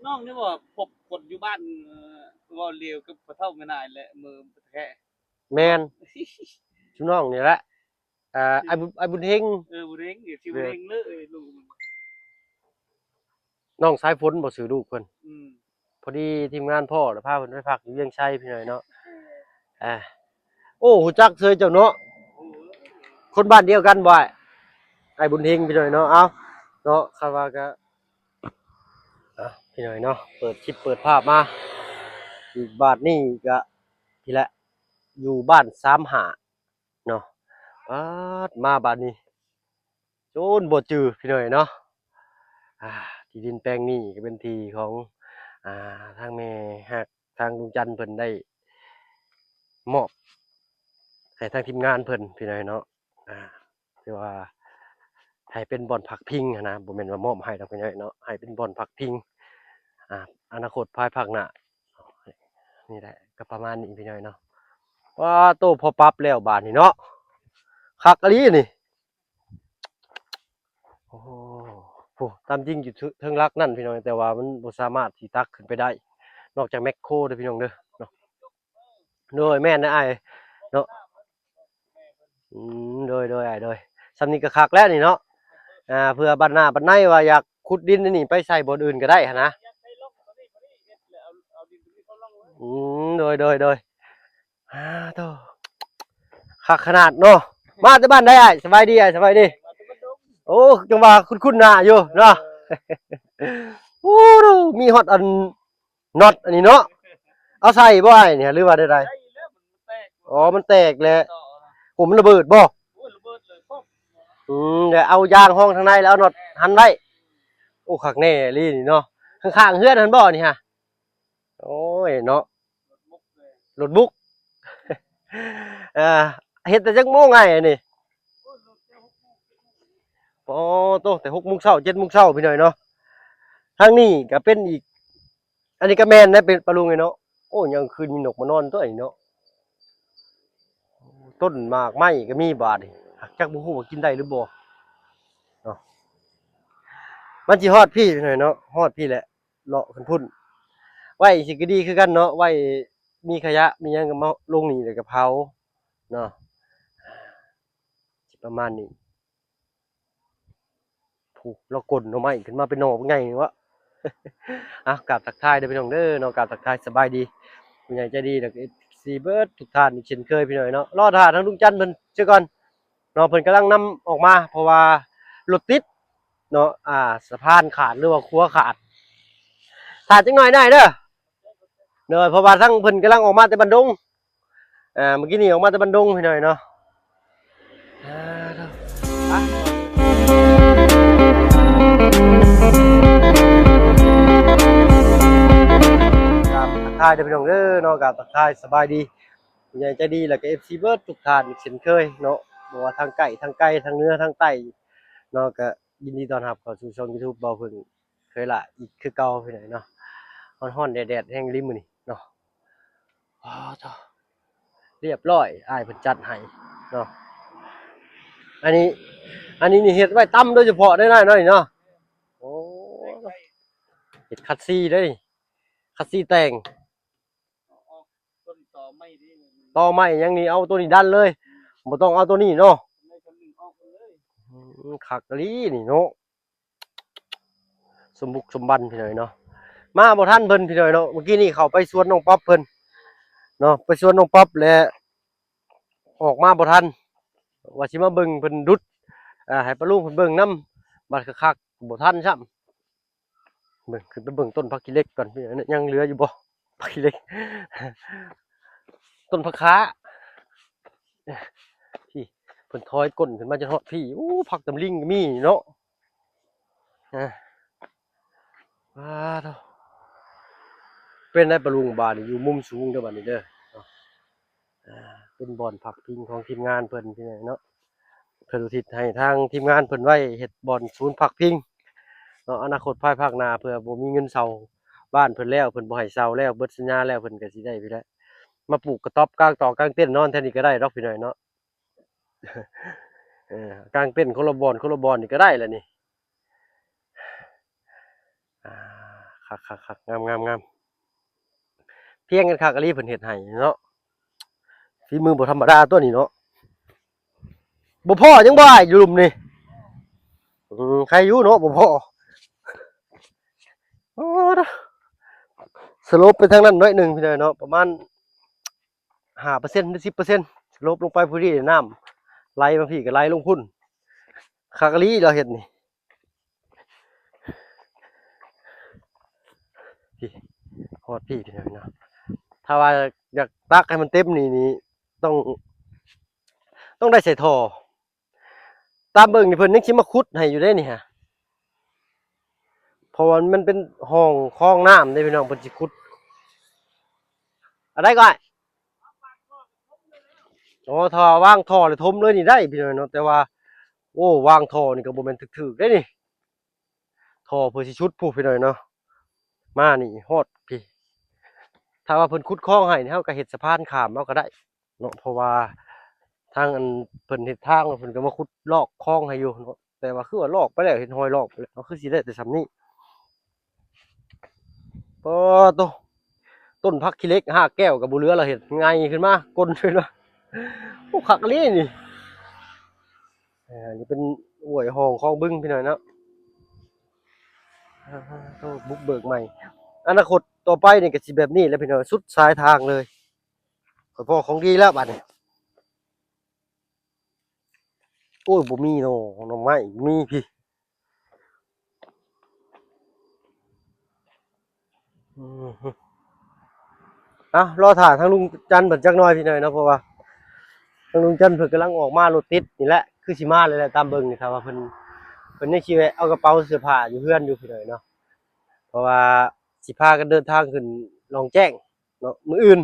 น้องนี่ว่าพบคนอยู่บ้านว่าเลียวกับกระเท่าไม่นายแหละมือแค่แมนชุน้องนี่แหละไอ้บุญเฮงบุเรงเดี๋ยวที่บุเรงเลยลูกน้องสายฝนบ่ซื้อลูกเพิ่นอืมพอดีทีมงานพ่อแล้วพาเพิ่นไปพักอยู่เวียงชัยพี่หน่อยเนาะอ่าโอ้หูจักเซยเจ้าเนาะคนบ้านเดียวกันบ่ไอ้บุญเฮงพี่หน่อยเนาะเอาเนาะคาดว่าก็พี่หน่อยเนาะเปิดคลิปเปิดภาพมาอีกบาทนี่ก็พี่แหละอยู่บ้านสามหาเนาะมาบาทนี้โจนบ่จือพี่หน่อยเนาะที่ดินแปลงนี้ก็เป็นที่ของทางแม่ฮักทางลุงจันทร์เพิ่นได้มอบให้ทางทีมงานเพิ่นพี่หน่อยเนาะคือว่าให้เป็นบ่อนพักพิงนะบ่แม่นว่ามอบให้ดอกพี่น้อยเนาะให้เป็นบ่อนพักพิงอนาคตภายภาคหน้านี่แหละก็ประมาณนี้พี่น้อยเนาะว่าโตพอปรับแล้วบาดนี้เนาะคักอะลีนี่โอ้โหตามจริงอยู่เทิงรักนั่นพี่น้อยแต่ว่ามันบ่สามารถสิตักขึ้นไปได้นอกจากแมคโครเด้อพี่น้องเด้อเนาะโดยแม่นนะอ้ายเนาะโดยอ้ายโดยสำนี้ก็คักแล้วนี่เนาะเพื่อบัดหน้าบัดในว่าอยากขุดดินนี่ไปใส่บ่อนอื่นก็ได้หั่นนะโดยโตคักขนาดเนาะมาแต่บ้านได้อ้ายสบายดีอ้ายสบายดีโอ้จังว่าคุ้นๆหน้าอยู่เนาะโอ้ดูมีฮอตอันน็อตอันนี้เนาะเอาใส่บ่อ้ายเนี่ยหรือว่าใดๆอ๋อมันแตกแหละผมมันระเบิดบ่เดี๋ยวเอายางห้องทางในแล้วเอาน็อตหันไว้โอ้คักแน่ลี่นี่เนาะข้างๆเฮือนหันบ่นี่ฮะโอ้ยเนาะรถบุกเฮ็ดแต่จักโมงไงอันนี้อ๋อโตแต่6 โมงเช้า7 โมงเช้าพี่หน่อยเนาะทางนี้ก็เป็นอีกอันนี้ก็แม่นนะเป็นปลาลุงไงเนาะโอ้ยังคืนมีนกมานอนตัวไอ้เนาะต้นหมากไม้ก็มีบาดนี่จักบ่ฮู้ว่ากินได้หรือบ่เนาะมันสิฮอดพี่หน่อยเนาะฮอดพี่แหละเลาะขึ้นพุ่นไว้สิก็ดีคือกันเนาะไว้มีขยะมีหยังก็มาลงนี่แล้วก็เผาเนาะสิประมาณนี้ถูกเรากลนเอาไม้ขึ้นมาเป็นหน่อเป็นไงวะกราบทักทายเด้อพี่น้องเด้อเนาะกราบทักทายสบายดีผู้ใหญ่ใจดีแล้วก็ซีเบิร์ดทุกท่านอีกเช่นเคยพี่น้อยเนาะรอท่าทั้งลุงจันทร์เพิ่นเชื่อก่อนเนาะเพิ่นกำลังนำออกมาเพราะว่ารถติดเนาะสะพานขาดหรือว่าคัวขาดขาดจังหน่อยได้เด้อเนาะเพราะว่าทั้งเพิ่นกำลังออกมาแต่บันดงเมื่อกี้นี่ออกมาแต่บันดงพี่น้อยเนาะครับทักทายเด้อพี่น้องเด้อเนาะกับทักทายสบายดีผู้ใหญ่ใจดีแล้วก็ FC เบิร์ดทุกท่านอีกเช่นเคยเนาะบ่ว่าทางไกลทางไกลทางเหนือทางใต้เนาะก็ยินดีต้อนรับเข้าสู่ช่อง YouTube เบาเพิ่งเคยละอีกคือเก่าพี่น้อยเนาะฮ้อนๆแดดๆแห้งริมมื้อนี้เนาะจ้าเรียบร้อยอ้ายเพิ่นจัดให้เนาะอันนี้นี่เฮ็ดไว้ตำโดยเฉพาะได้เนาะนี่เนาะโอ้เฮ็ดคัดซี่เด้อนี่คัดซี่แต่งต้นต่อไม่ดีต่อไม้ยังนี่เอาตัวนี้ดันเลยบ่ต้องเอาตัวนี้เนาะคักอีหลีนี่เนาะสมบุกสมบันพี่น้อยเนาะมาบ่ทันเพิ่นพี่น้อยเนาะเมื่อกี้นี่เข้าไปสวนน้องป๊อปเพิ่นเนาะไปสวนน้องป๊อปแล้วออกมาบ่ทันว่าสิมาเบิ่งเพิ่นดุดให้ปลาลุงเพิ่นเบิ่งนำบัดคักๆบ่ทันซ้ำเบิ่งขึ้นไปเบิ่งต้นผักขี้เหล็กก่อนพี่ยังเหลืออยู่บ่ผักขี้เหล็กต้นผักขาพี่เพิ่นถอยก้นขึ้นมาจนฮอดพี่อู้ผักตำลิงก็มีเนาะว้าเป็นได้ปลาลุงบาดนี่อยู่มุมสูงเด้อบัดนี้เด้อเป็นบ่อนพักพิงของทีมงานเพิ่นพี่น้องเนาะเพิ่นอุทิศให้ทางทีมงานเพิ่นไว้เฮ็ดบ่อนศูนย์พักพิงเนาะอนาคตภายภาคหน้าเพื่อบ่มีเงินเช่าบ้านเพิ่นแล้วเพิ่นบ่ให้เช่าแล้วเบิดสัญญาแล้วเพิ่นก็สิได้พี่แหละมาปลูกกระต๊อบกลางต่อกลางเต็นท์นอนแถวนี้ก็ได้ดอกพี่น้อยเนาะกลางเต็นท์คนละบ่อนนี่ก็ได้แหละนี่ คักงามเพียงกันคักอะลีเพิ่นเฮ็ดให้เนาะฝีมือบ่ธรรมดาตัวนี้เนาะบ่พอยังบ่อ้ายอยู่หลุมนี่ใครอยู่เนาะบ่พอโอ้เด้อสโลปไปทางนั้นหน่อยหนึงพี่น้อยเนาะประมาณ5%หรือ10%สโลปลงไปผู้ที่น้ำไหลบางทีก็ไหลลงพุ่นคักอะลีเราเฮ็ดนี่พี่ฮอดพี่น้อยเนาะถ้าว่าอยากตักให้มันเต็มนี่ต้องต้องได้ใส่ท่อตามเบิ่งนี่เพิ่นยังสิมาขุดให้อยู่เด้นี่ฮะเพราะว่ามันเป็นห้องคลองน้ำเด้พี่น้องเพิ่นสิขุดอะไรก่อนอ๋อถ้าวางท่อเลยถมเลยนี่ได้พี่น้องเนาะแต่ว่าโอ้วางท่อนี่ก็บ่แม่นถึกๆเด้นี่ท่อเพื่อสิชุดผู้พี่น้องเนาะมานี่ฮอดพี่ถ้าว่าเพิ่นขุดคลองให้นี่เฮาก็เฮ็ดสะพานข้ามเอาก็ได้เนาะเพราะว่าทางอันเพิ่นเฮ็ดทางเพิ่นก็มาขุดลอกคลองให้อยู่เนาะแต่ว่าคือว่าลอกไปแล้วเห็นรอยลอกไปแล้วเนาะคือสิได้แต่ส่ำนี้ปอโตต้นผักขี้เหล็ก5แก้วก็บ่เหลือแล้วเฮ็ดไงขึ้นมากลขึ้นมาโอ้คักอีหลีนี่นี่เป็นห้วยห้องคลองบึงพี่น้อยเนาะโตบุกเบิกใหม่อนาคตต่อไปนี่ก็สิแบบนี้แหละพี่น้อยสุดสายทางเลยข้อยพอของดีแล้วบัดนี้โอ้ยบ่มีเนาะหน่อไม้มีพี่อือฮึรอท่าทางลุงจันทร์เพิ่นจักหน่อยพี่น้อยเนาะเพราะว่าทางลุงจันทร์เพิ่นกำลังออกมารถติดนี่แหละคือสิมาเลยแหละตามเบิ่งนี่ครับว่าเพิ่นยังสิแวะเอากระเป๋าเสื้อผ้าอยู่เฮือนอยู่พี่น้อยเนาะเพราะว่าสิพากันเดินทางขึ้นหนองแจ้งเนาะมื้ออื่น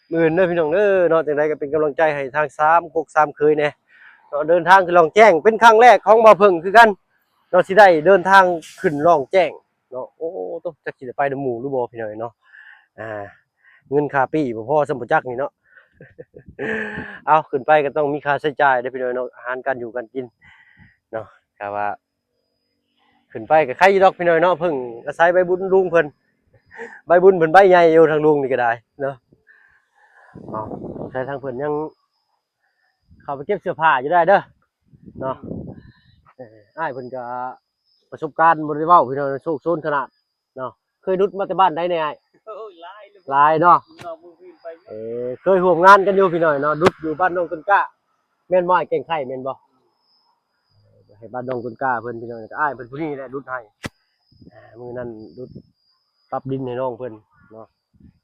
เด้อพี่น้องเด้อเนาะจังไดก็เป็นกำลังใจให้ทางสามกกสามเคยแหน่เนาะเดินทางขึ้นหนองแจ้งเป็นครั้งแรกของบ่าวเพิ่งคือกันเนาะสิได้เดินทางขึ้นหนองแจ้งเนาะโอ้โตจักสิได้ไปนำหมู่หรือบ่พี่น้อยเนาะอ่าเงินค่าปี้บ่พอซำบ่จักนี่เนาะ เอาขึ้นไปก็ต้องมีค่าใช้จ่ายเด้อพี่น้อยเนาะอาหารการอยู่การกินเนาะก็ว่าขึ้นไปก็ใครอยู่ดอกพี่น้อยเนาะเพิ่งอาศัยใบบุญลุงเพิ่นใบบุญเพิ่นใบใหญ่อยู่ทางลุงนี่ก็ได้เนาะอ้าวใช้ทางเพิ่นยังเข้าไปเก็บเสื้อผ้าอยู่ได้เด้อเนาะอ้ายเพิ่นก็ประสบการณ์บ่ได้เว้าพี่น้อยโชคโชนขนาดเนาะเคยดุดมาแต่บ้านใดแน่อ้ายโอ้ยหลายเลยหลายเนาะน้องมึงไปเคยร่วมงานกันอยู่พี่น้อยเนาะดุดอยู่บ้านน้องต้นกล้าแม่นบ่อ้ายเก่งไข่แม่นบ่ให้บ้านน้องต้นกล้าเพิ่นพี่น้อยก็อ้ายเพิ่นผู้นี้แหละดุดให้มื้อนั้นดุดปรับดินให้น้องเพิ่นเนาะ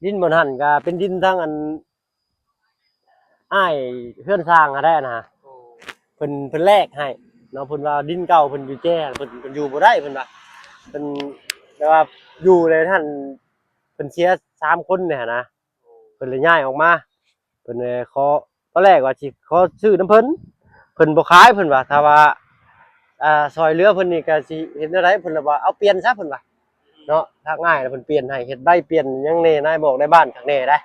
ดินบ่นั่นก็เป็นดินทางอันอ้ายเฮือนสร้างอะได้นะโอ้เพิ่นแลกให้เนาะเพิ่นว่าดินเก่าเพิ่นอยู่แจ้เพิ่นอยู่บ่ได้เพิ่นว่าเพิ่นแต่ว่าอยู่เลยท่านเพิ่นเสีย3คนเนี่ยนะเพิ่นเลยย้ายออกมาเพิ่นเลยขอตอนแรกว่าสิขอซื้อน้ำเพิ่นบ่ขายเพิ่นว่าถ้าว่าซอยเหลือเพิ่นนี่ก็สิเฮ็ดแนวใดเพิ่นว่าเอาเปลี่ยนซะเพิ่นว่าเนาะถ้าง่ายเพิ่นเปลี่ยนให้เฮ็ดได้เปลี่ยนหยังแน่นายบอกได้บ้านข้างแน่ได้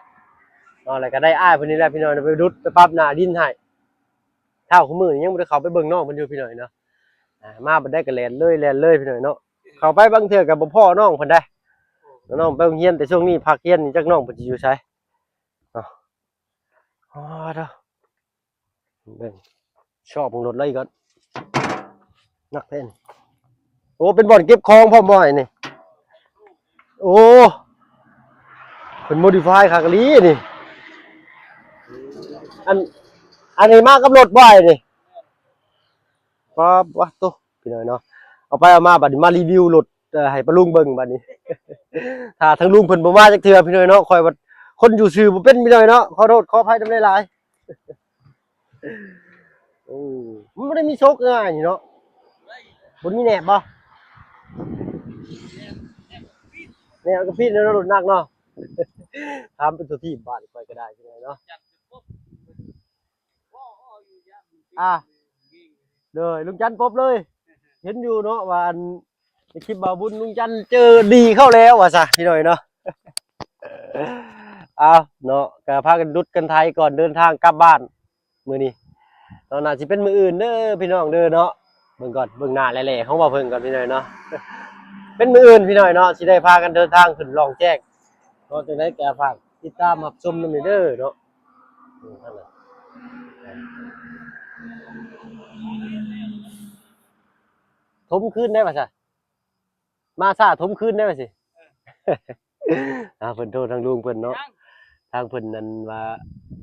เนาะแล้วก็ได้อ้ายเพิ่นนี่แหละพี่น้อยไปรุดไปปรับหน้าดินให้เท่าคุมื้อนี้ยังบ่ได้เข้าไปเบิ่งน้องเพิ่นอยู่พี่น้อยเนาะมาบ่ได้ก็แล่นเลยพี่น้อยเนาะเข้าไปบางเทื่อก็บ่พ้อน้องเพิ่นได้น้องไปโรงเรียนแต่ช่วงนี้พักเรียนนี่จักน้องเพิ่นสิอยู่ไสเนาะอ๋อเด้อเบิ่งชอบของรถเลยก่อนนักเต้นโอ้เป็นบ่อนเก็บของพร้อมบ่อยนี่โอ้เป็นโมดิฟายคักอีหลีนี่อันอันนี้มากับรถบ่อยนี่ครับวะโตพี่น้อยเนาะเอาไปเอามาบัดนี้มารีวิวรถให้ป้าลุงเบิ่งบัดนี้ ถ้าทางลุงเพิ่นบ่มาจักเทื่อพี่น้อยเนาะค่อยว่าคนอยู่ซื่อบ่เป็นพี่น้อยเนาะขอโทษขออภัยนำหลายๆโอ้มันบ่ได้มีโชคง่ายนี่เนาะบ่มีแหนบบ่แหนบก็พี่เนาะรถหนักเนาะถามเป็นตัวที่บ้านค่อยก็ได้พี่น้อยเนาะเลยลุงจันทร์ปบเลยเห็นอยู่เนาะว่าอันในคลิปบ่าวบุญลุงจันทร์เจอดีเข้าแล้วว่าซะพี่น้อยเนาะ เอาเนาะก็พากันดุดกันไทยก่อนเดินทางกลับบ้านมื้อนี้ตอนน่าสิเป็นมื้ออื่นเด้อพี่น้องเด้อเนาะเบิ่งก่อนเบิ่งหน้าแหล่ๆของบ่าวเพิ่นก่อนพี่น้อยเนาะ เป็นมื้ออื่นพี่น้อยเนาะสิได้พากันเดินทางขึ้นล่องแจ้งเนาะจังได๋ก็ฝากติดตามรับชมนำเด้อเนาะนั่นแหละถมคืนได้ป่ะซะมาซ่าถมคืนได้ป่ะสิ เพิ่นโทรทางลุงเพิ่นเนาะ ยัง ทางเพิ่นนั้นว่า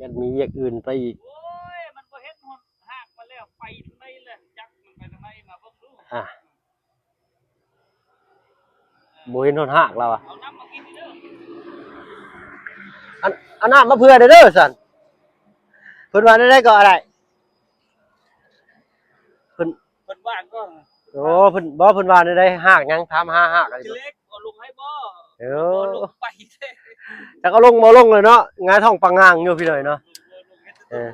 ยันมีเวียกอื่นไปอีก โอ้ยมันบ่เห็นหนหากมาแล้วไปทางไหนแหละจักมันไปทางไหนมาเบิ่งดู อ่ะบ่เห็นหนหากเราอ่ะ เอาน้ำมากินเด้อ อันน้ำมาเพื่อเด้อสั่นเพิ่นว่าได้ก็อะไรเพิ่น เพิ่นว่างก็ โอ้เพิ่นบ่เพิ่นว่าได้หากหยังถามหาหากอะไร สิ บ่ เล็กเอาลงให้บ่ เอ บ่ อ ลงไปเด้ จักเอาลงบ่ลงเลยเนาะหงายท้องปังงางอยู่พี่หน่อยเนาะ เออ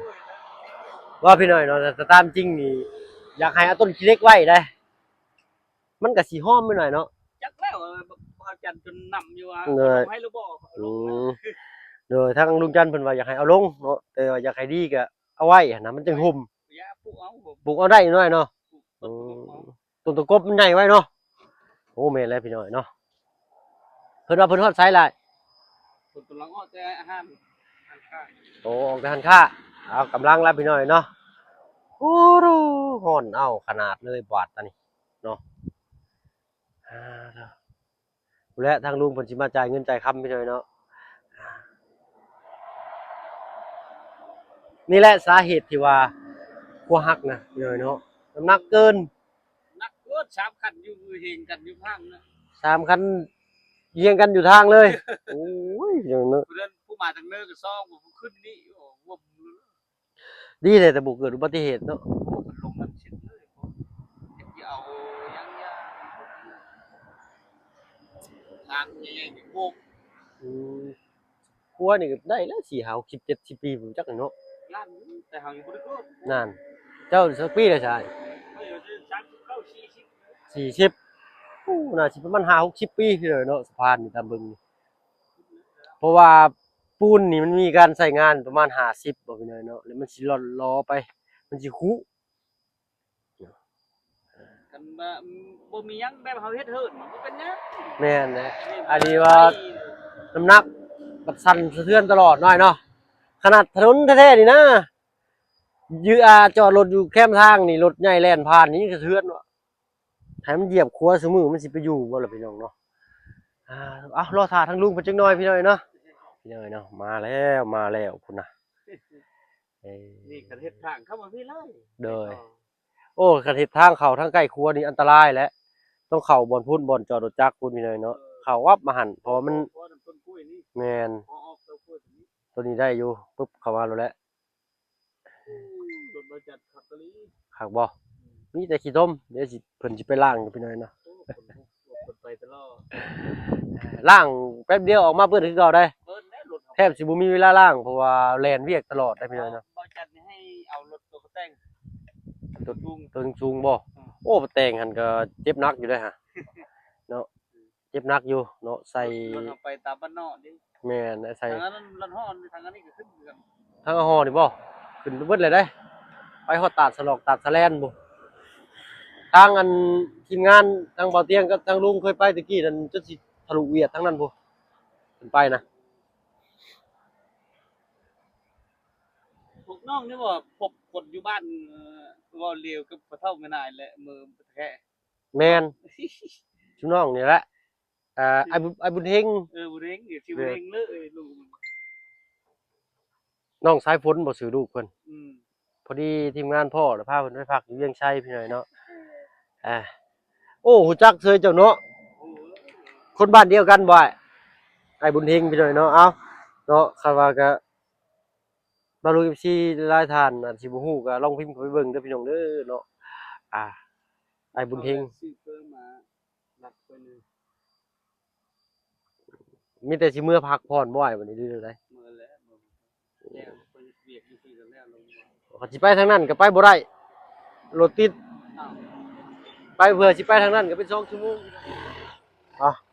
ว่าพี่หน่อยเนาะแต่ตามจริงนี่อยากให้เอาต้นขี้เหล็กไว้ได้ มันก็สิหอมไปหน่อยเนาะ จักแล้วบ่จันจนนำอยู่ว่า เลย อาให้หรือบ่เอาล อื ง มโดยทางลุงจันทร์เพิ่นว่าอยากให้เอาลงเนาะแต่ว่าอยากให้ดีก็เอาไว้หั่นนะมันจังห่ม อย่าปลูกเอาบ่ ปลูกเอาได้หน่อยเนาะ ปลูกต้นเอา ต้นตะกบมันใหญ่ไว้เนาะโอ้แม่นแล้วพี่น้อยเนาะเพิ่นว่าเพิ่นฮอดไสหลาย ต้นกำลังอ้อแต่อาหารข้าง โอ้ออกไปหันค่าเอากำลังแล้วพี่น้อยเนาะโอ้โหฮ้อนเอาขนาดเลยบาดตานี่เนาะอ่าเนาะและทางลุงเพิ่นสิมาจ่ายเงินจ่ายคำพี่น้อยเนาะนี่แหละสาเหตุที่ว่าคัวหักนะพี่น้อยเนาะน้ำหนักเกิน นักเกิด3คันอยู่เฮงกันอยู่ข้างนะ 3 คันเยียงกันอยู่ทางเลย โอ้ยอย่างเนาะ เพื่อนผู้มาทางเนินก็ซ่องบ่ขึ้นนี่โอ้วบ ดีเลยแต่บ่เกิดอุบัติเหตุเนาะ มันลงมันเช็ดเลยเฮ็ดเอายังยาทางใหญ่ๆนี่โบก อืมครัวนี่ก็ได้แล้ว4 5 60 70ปีผมจักเนาะ ล้านแต่เฮายังบ่ได้เกิด นั่นเจ้าสักปีเลยใช่ เฮ้ย39 40 40อู้น่าสิประมาณ5-60 ปีพี่เลยเนาะสะพานนี่ตามเบิ่งนี่เพราะว่าปูนนี่มันมีการใช้งานประมาณ50บ่พี่น้อยเนาะแล้วมันสิล่อนลอไป มันสิคุ กันบ่มีหยังแบบเฮาเฮ็ดเฮิดมันบ่เป็นหยัง แม่นแหละอันนี้ว่าน้ำหนักมันสั่นสะเทือนตลอดหน่อยเนาะขนาดถนนแท้ๆนี่นะจอดรถอยู่แคมทางนี่รถใหญ่แล่นผ่านนี่สะเทือนว่ะให้มันเหยียบครัวซุมื้อมันสิไปอยู่บ่ล่ะพี่น้องเนาะรอท่าทางลุงเพิ่นจักหน่อยพี่น้อยเนาะพี่น้อยเนาะมาแล้วพุ่นน่ะเอ้ นี่ก็เฮ็ดทางเข้ามาพี่เลย โดยโอ้คันเฮ็ดทางเข้าทางใกล้ครัวนี่อันตรายแหละต้องเข้าบ่อนพุ่นบ่อนจอดรถจักรพุ่นพี่น้อยเนาะเข้าวับมาหั่นเพราะว่ามัน เพราะต้นกล้วยนี่ แม่น พอออกต้นกล้วยนี้ ตัวนี้ได้อยู่ปุ๊บเข้ามาแล้วแหละ รถมาจัดขับตะลี คักบ่มีแต่ขี้ต้มเดี๋ยวสิเพิ่นสิไปล้างอยู่พี่น้อยเนาะ โอ้คนไปตลอด ล้างแป๊บเดียวออกมาเปิดคือเก่าได้ เบิ้ลได้รถ แทบสิบ่มีเวลาล้างเพราะว่าแล่นเวียกตลอดได้พี่น้อยเนาะ บริจัดให้เอารถตัวเขาแต่ง ตัว ลุง ตัวสูงบ่โอ้แต่งหั่นก็เจ็บหนักอยู่เด้อฮะเนาะเจ็บหนักอยู่เนาะใส่ รถเอาไปตามบ้านนอกดิ แม่นใส่ ทางนั้นรถห่อนทางนั้นนี่ก็ขึ้นเหมือนกัน ทางหอนี่บ่ขึ้นเบิดเลยได้ ไปฮอดตาดสลอกตาดสะแลนบ่ทางอันทีมงานทางเบาเตียงกับทางลุงเคยไปตะกี้นั่นจนสิทะลุเวียดทั้งนั้นบ่ขึ้นไปนะ พวกน้องนี่ว่าพบคนอยู่บ้านว่าเลียวกับกระเท่าไม่นายแหละมือแค่ แม่นชุน้องนี่แหละไอ้บุญเฮง บุเรงเดี๋ยวชิวเรงเลยลุง น้องสายฝนบ่ซื้อลูกเพิ่น อืม พอดีทีมงานพ่อแล้วพาเพิ่นไปพักอยู่เวียงชัยพี่หน่อยเนาะโอ้ฮู้จักเซยเจ้าเนาะ โอ้ คนบ้านเดียวกันบ่ไอ้บุญเฮงพี่หน่อยเนาะเอ้าเนาะคาดว่าก็บ่รู้ FC หลายท่านอาจสิบ่ฮู้ก็ลองพิมพ์เข้าไปเบิ่งเด้อพี่น้องเด้อเนาะไอ้บุญเฮง ซื้อเพิ่มมาหลักไปเลย มีแต่สิเมื่อพักผ่อนบ่วันนี้ดื้อได เมื่อแล้วแล้วไปเบียกอยู่ที่แล้วลง เขาสิไปทางนั้นก็ไปบ่ได้รถติด อ้าว ไปเพื่อสิไปทางนั้นก็เป็น2 ชั่วโมง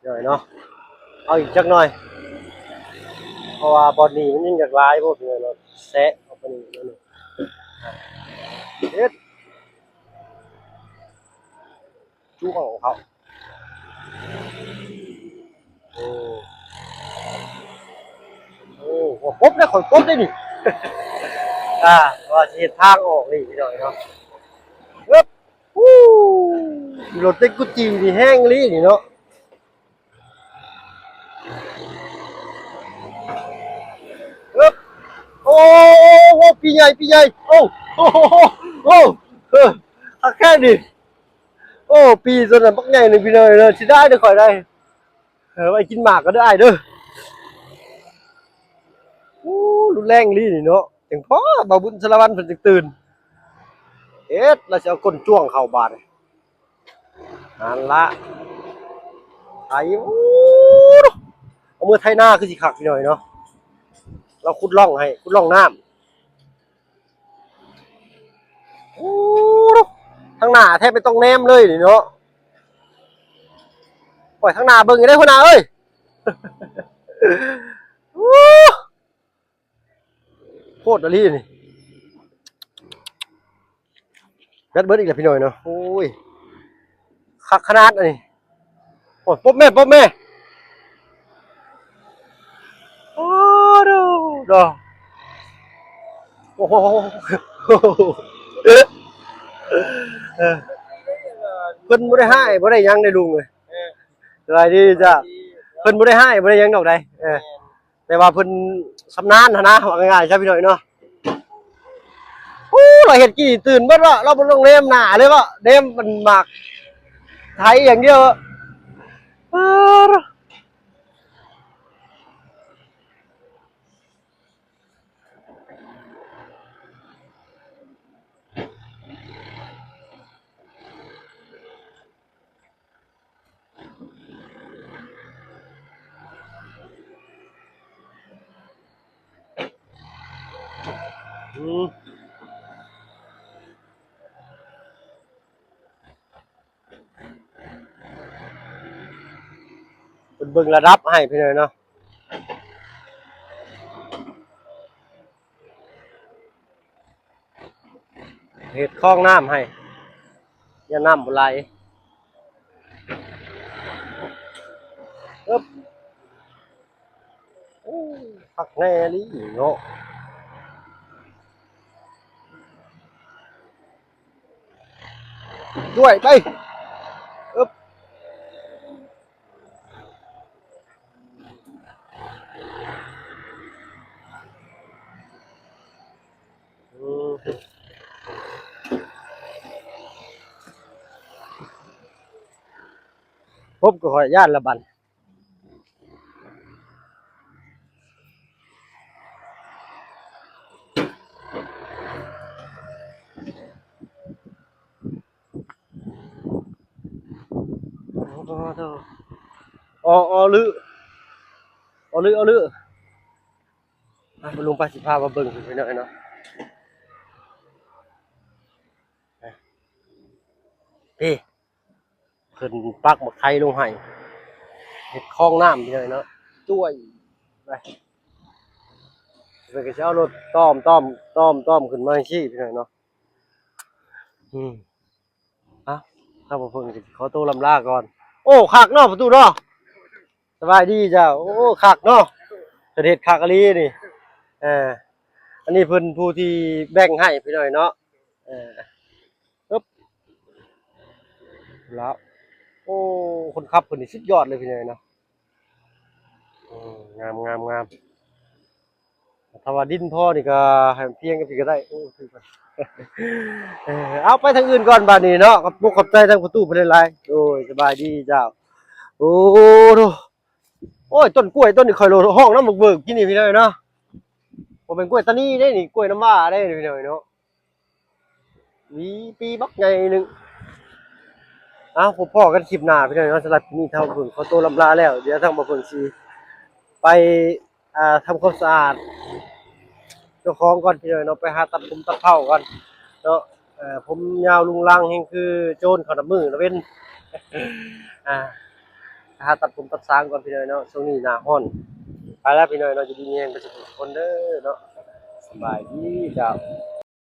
เดี๋ยวเนาะเอาอีกจักหน่อยเพราะว่าบอดนี้มันยังอยากหลายพวกนี้เนาะแซะออกไปนี่นั่นนี่เฮ็ดจู้ของเขา โอ้โอ้หัวปุ๊บได้ข่อยปุ๊บได้นี่ ว่าสิเฮ็ดทางออกนี่พี่น้อยเนาะเอิบฮู้รถเต็กกุจีนี่แห้งอีหลีนี่เนาะเอิบโอ้โหปีใหญ่ปีใหญ่โอ้โอ้โหโอ้เออเอาแค่นี้โอ้ปีจนนั้นบักใหญ่นึงพี่น้อยเด้อสิได้เด้อข่อยได้ไว้กินหมากก็ได้เด้อโอ้รุนแรงอีหลีนี่เนาะจังพอบ่าวบุญสารวัตรเพิ่นจึงตื่นเอ็ดแล้วสิเอาก้นจ้วงเข้าบาดนี่นั่นละไถโอ้เอามือไถหน้าคือสิคักพี่น้อยเนาะเราขุดร่องให้ขุดร่องน้ำโอ้ทางหน้าแทบไม่ต้องแนมเลยนี่เนาะปล่อยทางหน้าเบิ่งอยู่ได้หัวหน้าเอ้ย โอ้โคตรอะลีนี่แบดเบิร์ดอีกแล้วพี่น้อยเนาะโอ้ยคักขนาดอันนี้โอ้ยป๊บแม่ป๊บแม่โอ้ดูดูโอ้โหเออเพิ่นบ่ได้ให้บ่ได้หยังได้ลุงเลยสบายดีจ้ะเพิ่นบ่ได้ให้บ่ได้หยังดอกใดแต่ว่าเพิ่นชำนาญหั้นนะว่าง่ายๆใช่พี่น้อยเนาะโอ้เราเฮ็ดกี่ตื่นเบิดว่าเราบ่ต้องเนมหน้าเลยว่าเนมมันหมากไถอย่างเดียวอะอ้าวอืมเพิ่นเบิ่งระดับให้พี่น้อยเนาะเฮ็ดคลองน้ำให้อย่าน้ำบ่ไหลอึ๊บโอ้คักแน่ลิเนาะด้วยไปอึ๊บอืมผมก็ขออนุญาตละบัดโอ้โธ่อ๋อลือเอาลืออ่ะลุงไปสิพามาเบิ่งไปหน่อยเนาะพี่เพิ่นปักหมกไทยลงให้เฮ็ดคลองน้ำพี่หน่อยเนาะจ้วยไปเพิ่นก็สิเอารถต้อมขึ้นมาจังซี่พี่หน่อยเนาะอืมเอ้าถ้าบ่เพิ่นก็สิขอตัวลำลาก่อนโอ้คักเนาะประตูเนาะสบายดีจ้ะโอ้คักเนาะประเทศคักอีหลีนี่เอออันนี้เพิ่นผู้ที่แบ่งให้พี่หน่อยเนาะเออปึ๊บแล้วโอ้คนขับเพิ่นนี่สุดยอดเลยพี่หน่อยเนาะงามถ้าว่าดินพอนี่ก็ให้มันเพียงกันพี่ก็ได้โอ้คือกันเอาไปทางอื่นก่อนบัดนี้เนาะขอบใจทางประตูเพิ่นหลายๆโอ้ยสบายดีเจ้าโอ้โธ่โอ้ยต้นกล้วยต้นนี้ค่อยโลห้องน้ำเบิกๆกินนี่พี่หน่อยเนาะบ่เป็นกล้วยตานีเด้นี่กล้วยน้ำว้าเด้พี่หน่อยเนาะมีปีบักใหญ่หนึงพบพ้อกันคลิปหน้าพี่น้องเนาะสำหรับคลิปนี้เท่าเพิ่นขอตัวลำลาแล้วเดี๋ยวทางบ่เพิ่นสิไปทำความสะอาดเจ้าของก่อนพี่น้องเนาะไปหาตัดผมตัดเผ้าก่อนเนาะผมยาวลุงลังแฮ่งคือโจรเขานับมือนะเว้นอ่าหาตัดผมตัดสางก่อนพี่น้องเนาะช่วงนี้หน้าร้อนไปแล้วพี่น้องเนาะอยู่ดีมีแรงไปสุขคนเด้อเนาะสบายดีจ้า